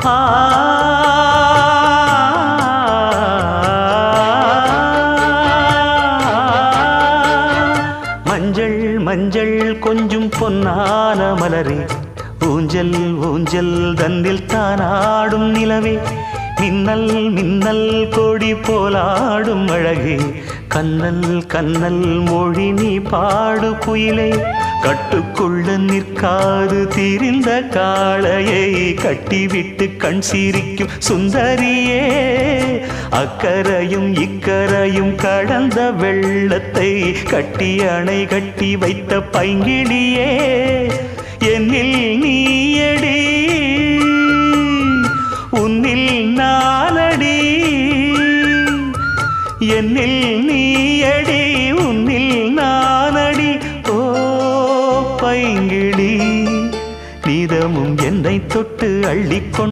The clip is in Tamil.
ஆ மஞ்சள் மஞ்சள் கொஞ்சம் பொன்னான மலரே ஊஞ்சல் ஊஞ்சல் தன்னில் தானாடும் நிலவே மின்னல் மின்னல் கொடி போலாடும் அழகே கண்ணல் கண்ணல் மொழி நீ பாடு குயிலே கட்டுக்குள்ள நிற்காது தீரிந்த காளையை கட்டிவிட்டு கண் சிரிக்கும் சுந்தரியே அக்கரையும் இக்கரையும் கடந்த வெள்ளத்தை கட்டி அணை கட்டி வைத்த பைங்கிளியே என்னில் நீயடி உன்னில் நானடி என்னில் நீயடி உன்னில் நானடி ஓ பைங்கிளி நீதமும் என்னை தொட்டு அள்ளிக்கொண்டு